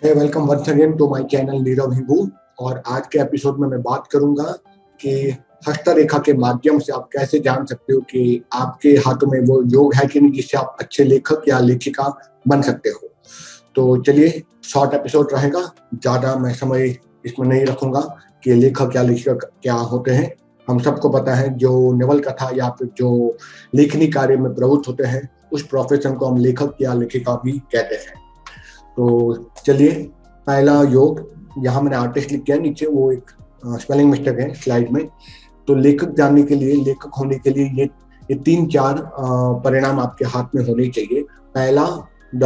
Hey, welcome once again to my channel Nirav Hingoo. और आज के एपिसोड में मैं बात करूंगा कि हस्तरेखा के माध्यम से आप कैसे जान सकते हो कि आपके हाथों में वो योग है कि नहीं जिससे आप अच्छे लेखक या लेखिका बन सकते हो। तो चलिए, शॉर्ट एपिसोड रहेगा, ज़्यादा मैं समय इसमें नहीं रखूंगा कि लेखक या लेखिका क्या होते हैं। हम सबको पता है जो नवल कथा या फिर जो लेखनी कार्य में प्रवृत्त होते हैं उस प्रोफेशन को हम लेखक या लेखिका भी कहते हैं। तो चलिए, पहला योग, यहाँ मैंने आर्टिस्ट लिख किया, नीचे वो एक स्पेलिंग मिस्टेक है स्लाइड में। तो लेखक जानने के लिए, लेखक होने के लिए ये 3-4 परिणाम आपके हाथ में होने चाहिए। पहला, द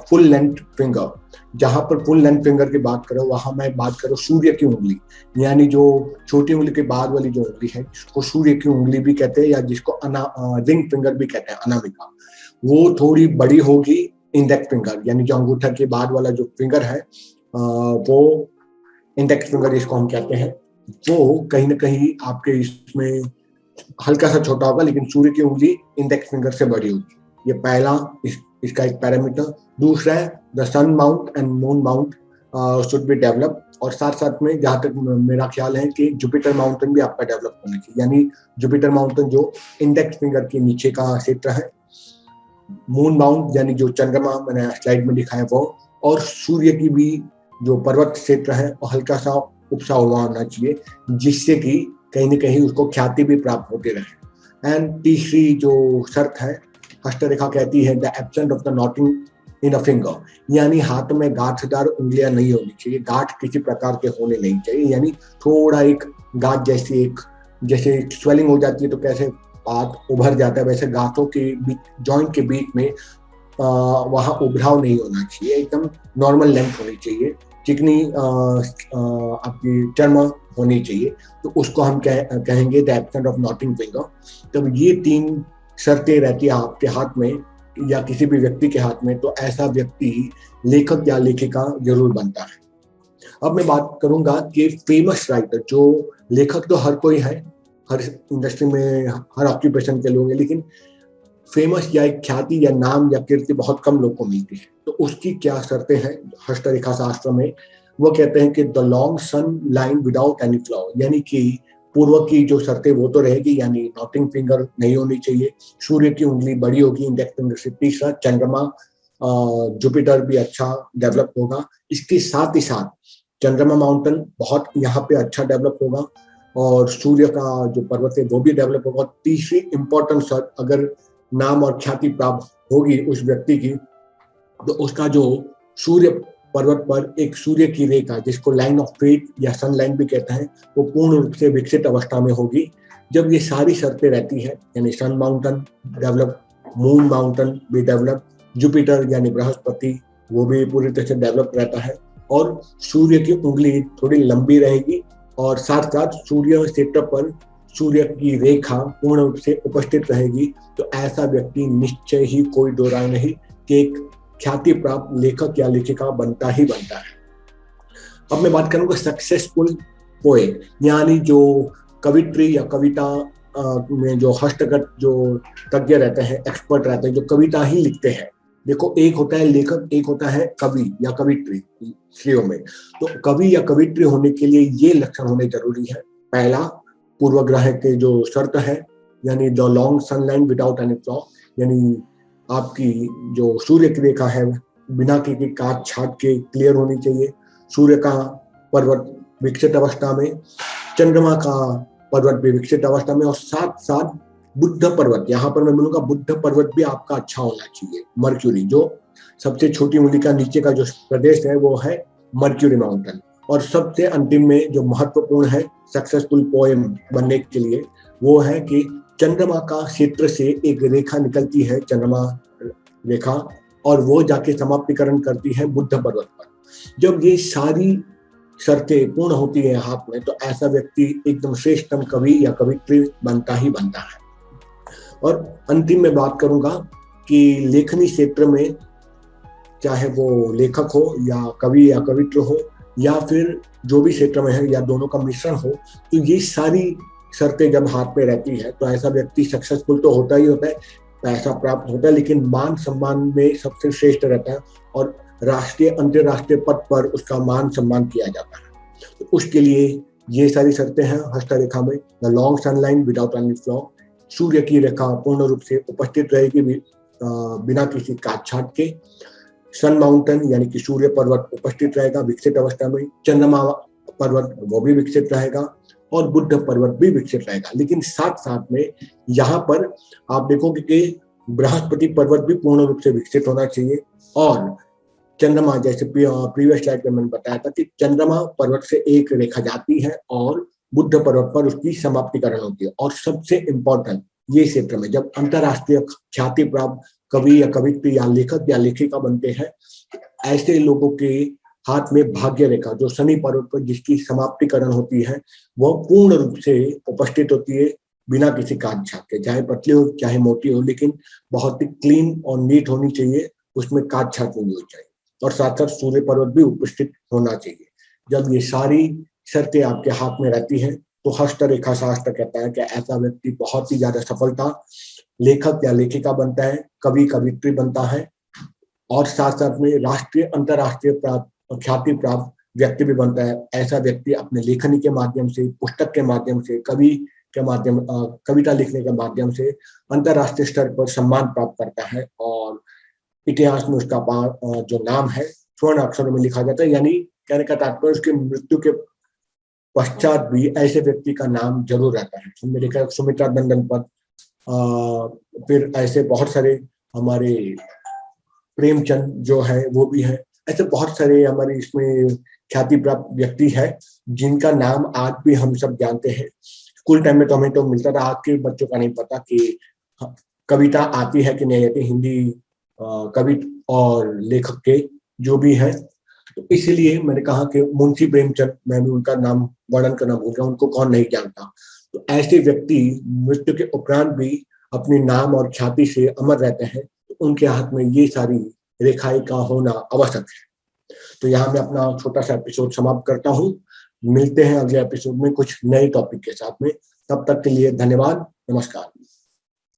फुल लेंथ फिंगर। जहां पर फुल लेंथ फिंगर की बात करो वहां मैं बात करूँ सूर्य की उंगली, यानी जो छोटी उंगली के बाद वाली जो उंगली है जिसको सूर्य की उंगली भी कहते हैं या जिसको रिंग फिंगर भी कहते हैं, अनामिका, वो थोड़ी बड़ी होगी। इंडेक्स फिंगर यानी जो अंगूठा के बाद वाला जो फिंगर है वो इंडेक्स फिंगर जिसको हम कहते हैं, वो कहीं ना कहीं आपके इसमें हल्का सा छोटा होगा, लेकिन सूर्य की उंगली इंडेक्स फिंगर से बड़ी होगी। ये पहला इसका एक पैरामीटर। दूसरा है the sun mount and moon mount should be develop. और साथ साथ में जहाँ तक मेरा ख्याल है कि जुपिटर माउंटेन भी आपका डेवलप होना चाहिए, यानी जुपिटर माउंटेन जो इंडेक्स फिंगर के नीचे का क्षेत्र है, मून माउंट यानी जो चंद्रमा मैंने स्लाइड में दिखाया वो, और सूर्य की भी जो पर्वत क्षेत्र है वो हल्का सा उपसा हुआ होना चाहिए, जिससे कि कहीं ना कहीं उसको ख्याति भी प्राप्त होती रहे। एंड तीसरी जो शर्त है, हस्तरेखा कहती है the absent of the knotting in a finger, यानी हाथ में गांठदार उंगलियां नहीं होनी चाहिए, गांठ किसी प्रकार के होने नहीं चाहिए, यानी थोड़ा एक गांठ जैसी एक, जैसे स्वेलिंग हो जाती है तो कैसे हाथ उभर जाता है, वैसे गांठों के बीच, जॉइंट के बीच में वहां उभराव नहीं होना चाहिए, एकदम नॉर्मल लेंथ होनी चाहिए, चिकनी आपकी चर्म होनी चाहिए। तो उसको हम कहेंगे the absent of knotting finger. तब ये 3 शर्तें रहती है आपके हाथ में या किसी भी व्यक्ति के हाथ में, तो ऐसा व्यक्ति लेखक या लेखिका जरूर बनता है। अब मैं बात करूंगा कि फेमस राइटर, जो लेखक तो हर कोई है, हर इंडस्ट्री में हर ऑक्यूपेशन के लोग हैं, लेकिन फेमस या एक ख्याति या नाम या कीर्ति बहुत कम लोग को मिलती है। तो उसकी क्या शर्तें हैं हस्तरेखा शास्त्र में? वो कहते हैं कि the long sun line without any flaw, यानी कि पूर्व की जो शर्तें वो तो रहेगी, यानी नॉटिंग फिंगर नहीं होनी चाहिए, सूर्य की उंगली बड़ी होगी इंडेक्स फिंगर से। तीसरा, चंद्रमा जुपिटर भी अच्छा डेवलप होगा। इसके साथ ही साथ चंद्रमा माउंटेन बहुत यहाँ पे अच्छा डेवलप होगा, और सूर्य का जो पर्वत है वो भी डेवलप होगा। तीसरी इंपॉर्टेंट शर्त, अगर नाम और ख्याति प्राप्त होगी उस व्यक्ति की, तो उसका जो सूर्य पर्वत पर एक सूर्य की रेखा, जिसको लाइन ऑफ फेट या सन लाइन भी कहते हैं, वो पूर्ण रूप से विकसित अवस्था में होगी। जब ये सारी शर्तें रहती है, यानी सन माउंटेन डेवलप, मून माउंटेन भी डेवलप, जुपिटर यानी बृहस्पति वो भी पूरी तरह से डेवलप रहता है, और सूर्य की उंगली थोड़ी लंबी रहेगी, और साथ साथ सूर्य क्षेत्र पर सूर्य की रेखा पूर्ण रूप से उपस्थित रहेगी, तो ऐसा व्यक्ति निश्चय ही, कोई दो राय नहीं, कि एक ख्याति प्राप्त लेखक या लेखिका बनता ही बनता है। अब मैं बात करूंगा सक्सेसफुल पोएट, यानी जो कवित्री या कविता में जो हस्तगत जो तज्ञ रहते हैं, एक्सपर्ट रहते हैं, जो कविता ही लिखते हैं। देखो, एक होता है लेखक, एक होता है कवि या कवित्री श्रेयों में। तो कवि या कवित्री होने के लिए ये लक्षण होने जरूरी है। पहला, पूर्वग्रह के जो शर्त है, यानी the long sun line without any flaw, यानी आपकी जो सूर्य की रेखा है बिना किसी काट छाट के क्लियर होनी चाहिए, सूर्य का पर्वत विकसित अवस्था में, चंद्रमा का पर्वत भी विकसित अवस्था में, और साथ साथ बुद्ध पर्वत, यहाँ पर मैं बोलूंगा बुद्ध पर्वत भी आपका अच्छा होना चाहिए। मर्क्यूरी, जो सबसे छोटी उंगली का नीचे का जो प्रदेश है वो है मर्क्यूरी माउंटेन। और सबसे अंतिम में जो महत्वपूर्ण है सक्सेसफुल पोएम बनने के लिए, वो है कि चंद्रमा का क्षेत्र से एक रेखा निकलती है, चंद्रमा रेखा, और वो जाके समाप्तिकरण करती है बुद्ध पर्वत पर। जब ये सारी शर्तें पूर्ण होती है हाथ में, तो ऐसा व्यक्ति एकदम श्रेष्ठतम कवि या कवित्री बनता ही बनता है। और अंतिम में बात करूंगा कि लेखनी क्षेत्र में, चाहे वो लेखक हो या कवि या कवित्र हो, या फिर जो भी क्षेत्र में है या दोनों का मिश्रण हो, तो ये सारी शर्तें जब हाथ में रहती है तो ऐसा व्यक्ति सक्सेसफुल तो होता ही होता है, पैसा प्राप्त होता है, लेकिन मान सम्मान में सबसे श्रेष्ठ रहता है, और राष्ट्रीय अंतर्राष्ट्रीय पद पर उसका मान सम्मान किया जाता है। तो उसके लिए ये सारी शर्तें हैं हस्तरेखा में। The long sun line without any flaw, सूर्य की रेखा पूर्ण रूप से उपस्थित रहेगी बिना किसी काट छाट के। सन माउंटेन यानी कि सूर्य पर्वत उपस्थित रहेगा विकसित अवस्था में। चंद्रमा पर्वत वो भी विकसित रहेगा और बुद्ध पर्वत भी विकसित रहेगा। लेकिन साथ साथ में यहाँ पर आप देखोगे कि बृहस्पति पर्वत भी पूर्ण रूप से विकसित होना चाहिए। और चंद्रमा, जैसे प्रीवियस स्लाइड में मैंने बताया था कि चंद्रमा पर्वत से एक रेखा जाती है और बुद्ध पर्वत पर उसकी समाप्तिकरण होती है। और सबसे इंपॉर्टेंट ये क्षेत्र में जब अंतरराष्ट्रीय ख्याति प्राप्त कवि या कवित्री या लेखक या लेखिका बनते हैं, ऐसे लोगों के हाथ में भाग्य रेखा जो शनि पर्वत पर जिसकी समाप्तिकरण होती है वह पूर्ण रूप से उपस्थित होती है बिना किसी काट छाट के। चाहे पतली हो चाहे मोटी हो, लेकिन बहुत ही क्लीन और नीट होनी चाहिए, उसमें काट छाट नहीं होनी चाहिए। और साथ साथ सूर्य पर्वत भी उपस्थित होना चाहिए। जब ये सारी शर्तें आपके हाथ में रहती हैं तो हस्तरेखा शास्त्र कहता है कि ऐसा व्यक्ति बहुत ही ज्यादा सफलता लेखक या लेखिका बनता है, कवि कवित्री बनता है और साथ साथ में राष्ट्रीय अंतरराष्ट्रीय ख्याति प्राप्त व्यक्ति भी बनता है। ऐसा व्यक्ति अपने लेखनी के माध्यम से, पुस्तक के माध्यम से, कवि के माध्यम कविता लिखने के माध्यम से अंतरराष्ट्रीय स्तर पर सम्मान प्राप्त करता है और इतिहास में उसका जो नाम है स्वर्ण अक्षरों में लिखा जाता है। यानी कहने का तात्पर्य उसकी मृत्यु के पश्चात भी ऐसे व्यक्ति का नाम जरूर रहता है। हमने देखा सुमित्रा नंदन पद, फिर ऐसे बहुत सारे हमारे प्रेमचंद जो है वो भी है। ऐसे बहुत सारे हमारे इसमें ख्याति प्राप्त व्यक्ति है जिनका नाम आज भी हम सब जानते हैं। स्कूल टाइम में तो हमें तो मिलता था, आज के बच्चों का नहीं पता कि कविता आती है कि नहीं आती, हिंदी कवि और लेखक के जो भी है। तो इसलिए मैंने कहा कि मुंशी प्रेमचंद, मैं भी उनका नाम वर्णन करना भूल रहा हूँ, उनको कौन नहीं जानता। तो ऐसे व्यक्ति मृत्यु के उपरांत भी अपने नाम और ख्याति से अमर रहते हैं। तो उनके हाथ में ये सारी रेखाएं का होना आवश्यक है। तो यहाँ मैं अपना छोटा सा एपिसोड समाप्त करता हूँ। मिलते हैं अगले एपिसोड में कुछ नए टॉपिक के साथ में। तब तक के लिए धन्यवाद, नमस्कार।